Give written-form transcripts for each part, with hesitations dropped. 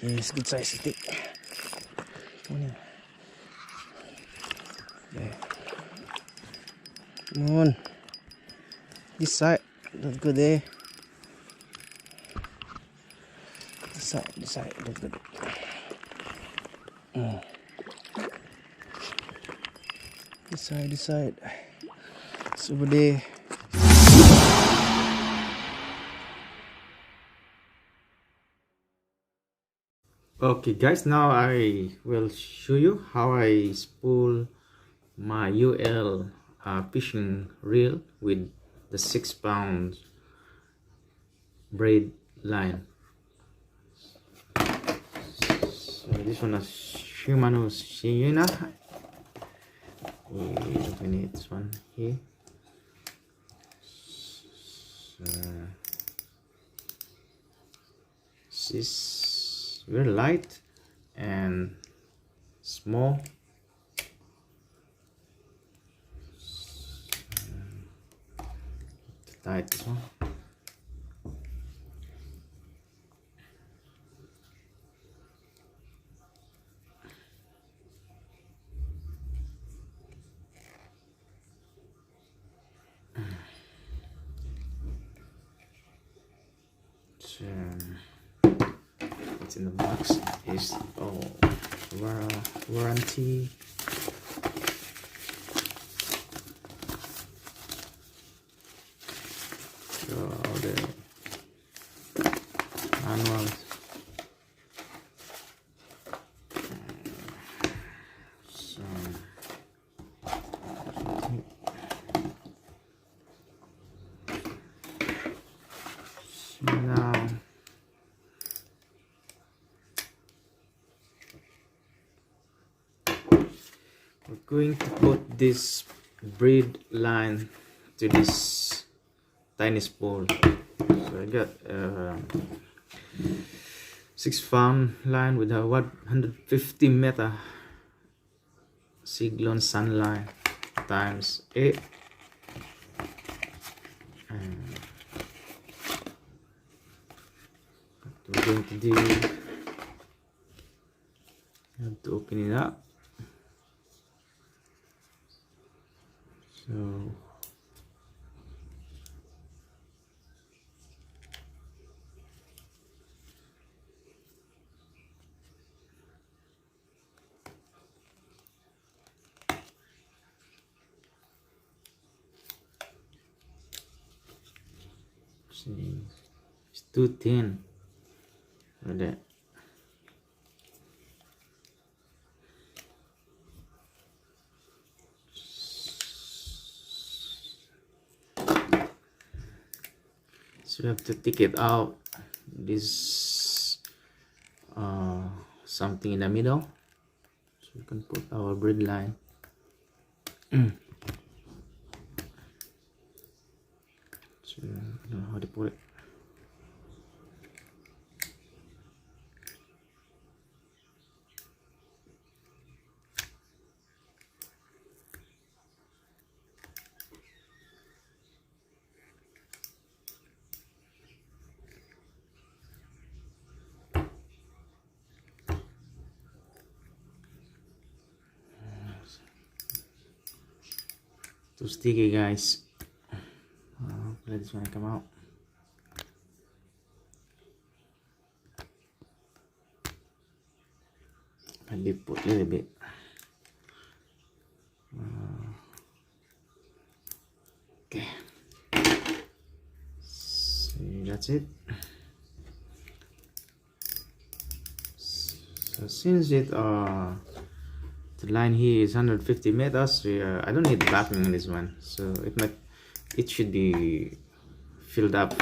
Yes, good size stick. Yeah. Come on. This side. That's good there. This side. That's good. This side. It's over there. Okay guys, now I will show you how I spool my UL fishing reel with the 6-pound braid line. So this one is Shimano sienna. We need this one here. So this is very light and small. Tight this one. So what's in the box is warranty. So all the manuals. So now we're going to put this braid line to this tiny spool. So I got 6-pound line with a 150 meter Siglon sun line times 8. And what we're going to do, you have to open it up. So see, it's too thin like that. So we have to take it out. This something in the middle, so we can put our braid line. So I don't know how to put it. Too sticky, guys. Let this one come out. I put a little bit. Okay. See, that's it. So since the line here is 150 meters, I don't need backing on this one, so it should be filled up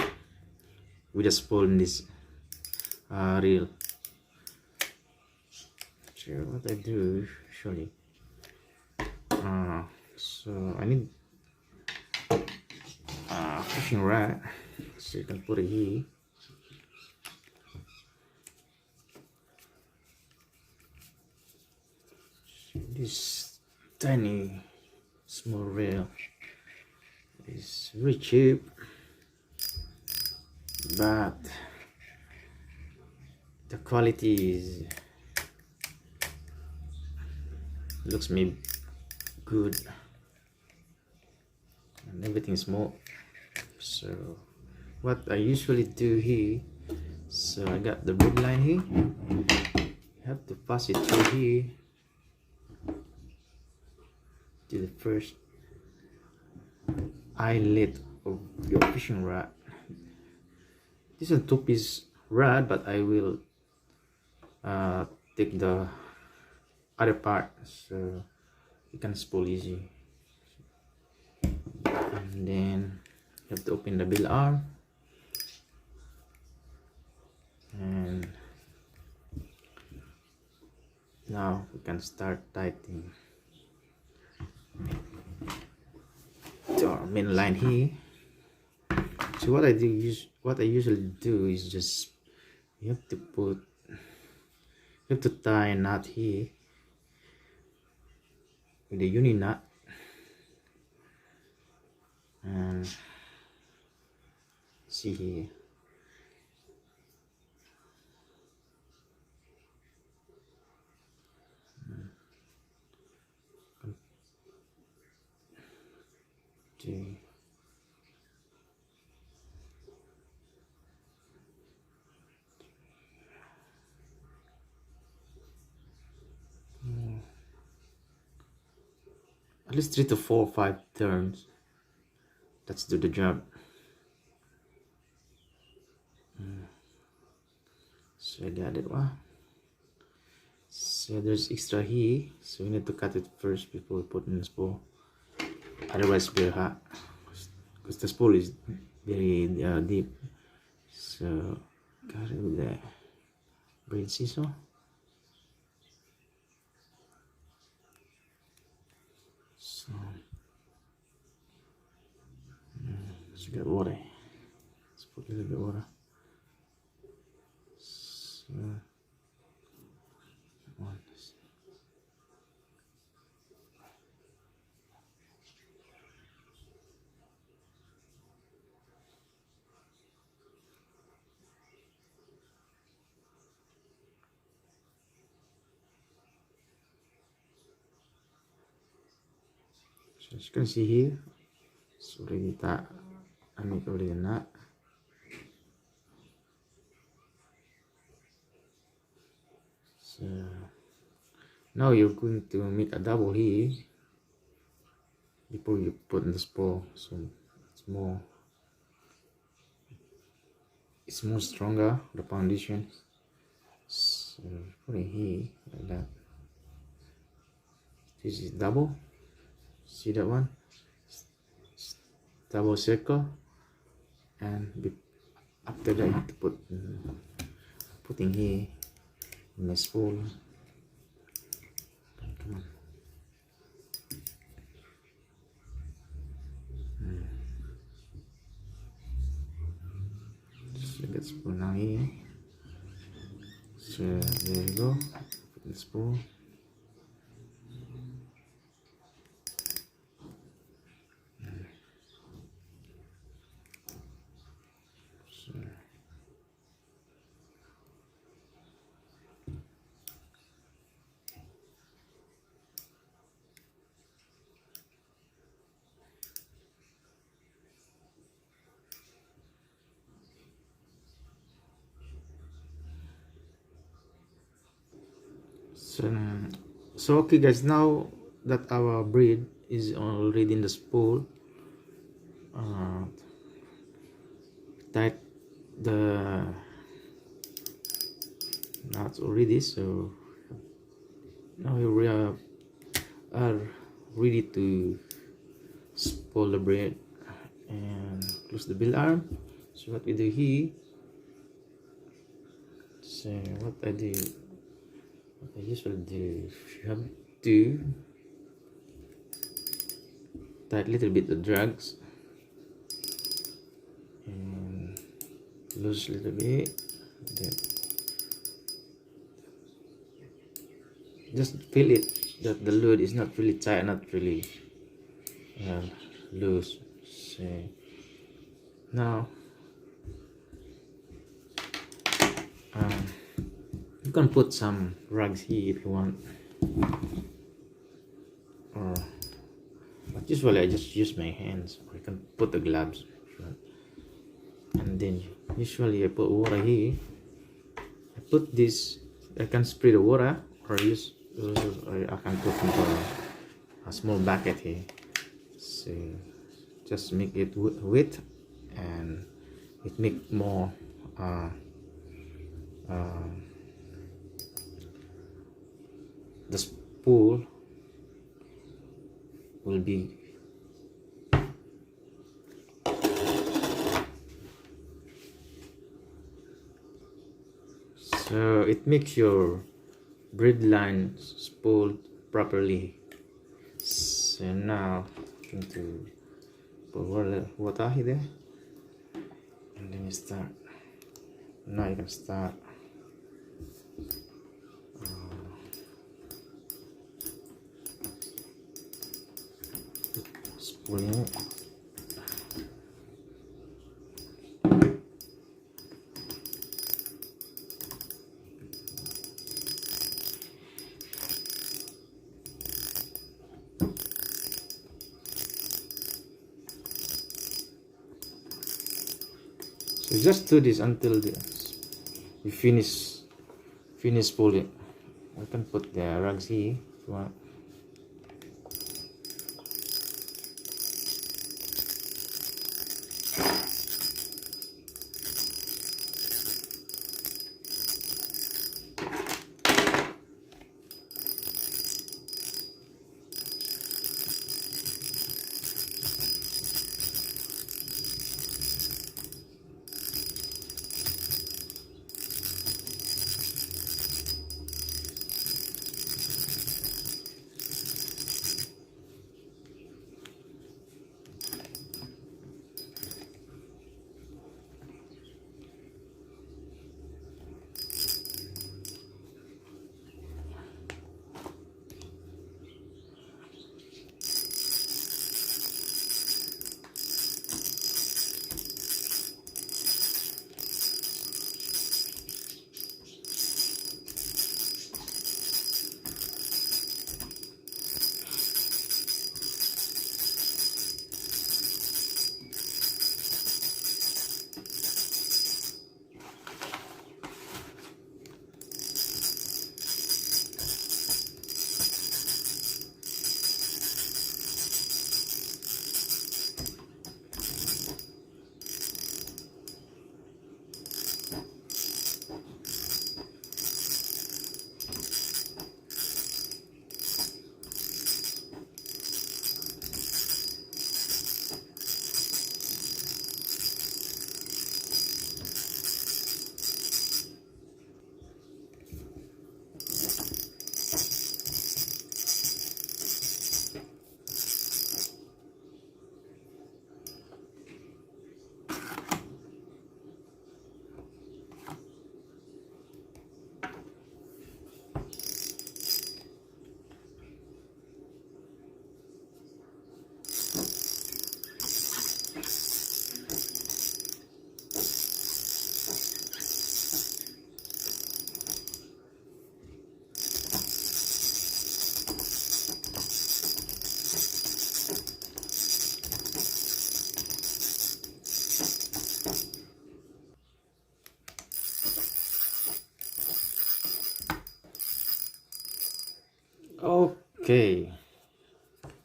with a spool in this reel. So what I do usually, so I need fishing rod, so you can put it here. This tiny small reel is very cheap, but the quality is looks me good and everything is small. So what I usually do here, so I got the braid line here, you have to pass it through here to the first eyelet of your fishing rod. This is a 2-piece rod, but I will take the other part so you can spool easy. And then you have to open the bill arm, and now we can start tightening to our main line here. So what I usually do is just you have to tie a knot here with the uni knot, and see here. Okay. At least 3 to 4 or 5 turns. Let's do the job. So I got it. Wow. So there's extra here, so we need to cut it first before we put in the spool. Otherwise, it's very hot because the spool is very deep. So cut it with the braid scissor. So let's get water. Let's put a little bit of water. So one. So as you can see here, it's already I make already a knot. So now you're going to make a double here before you put in the spool, so it's more stronger, the foundation. So put it here like that. This is double. See that one? Double circle, and after that you have to put in here in the spool. Come on. So get spool now here. So there you go. Put in the spool. So okay guys, now that our braid is already in the spool, tight the knots already, so now we are ready to spool the braid and close the bill arm. So what we do here, so what I usually do, you have to tie a little bit the drags and loose a little bit, then just feel it that the load is not really tight, not really loose. So now can put some rugs here if you want, or but usually I just use my hands, or you can put the gloves if you want. And then usually I put water here. I put this, I can spray the water, or use I can put into a small bucket here. So just make it wet, and it make more the spool will be so it makes your braid line spooled properly. So now I'm going to put water here, and then you start. Now you can start spooling it. So just do this until you finish spooling. I can put the rugs here if you want. Okay,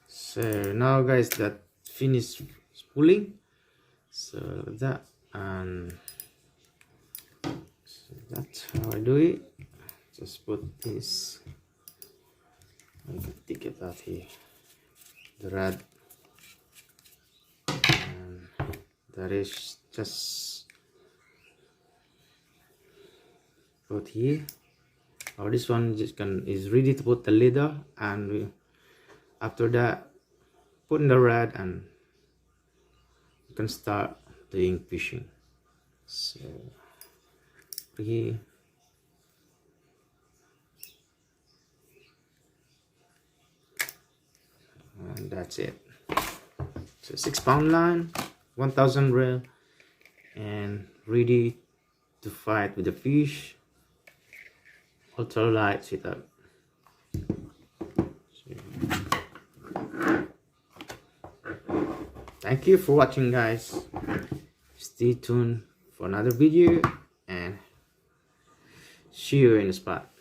so now guys, that finished spooling. So that, and so that's how I do it. Just put this, I can take it out here, the rod, and the rest just put here. Or this one just is ready to put the leather, and after that put in the rod, and you can start doing fishing. So here, and that's it. So 6-pound line, 1000 reel, and ready to fight with the fish. ultralight setup. Thank you for watching, guys. Stay tuned for another video and see you in the spot.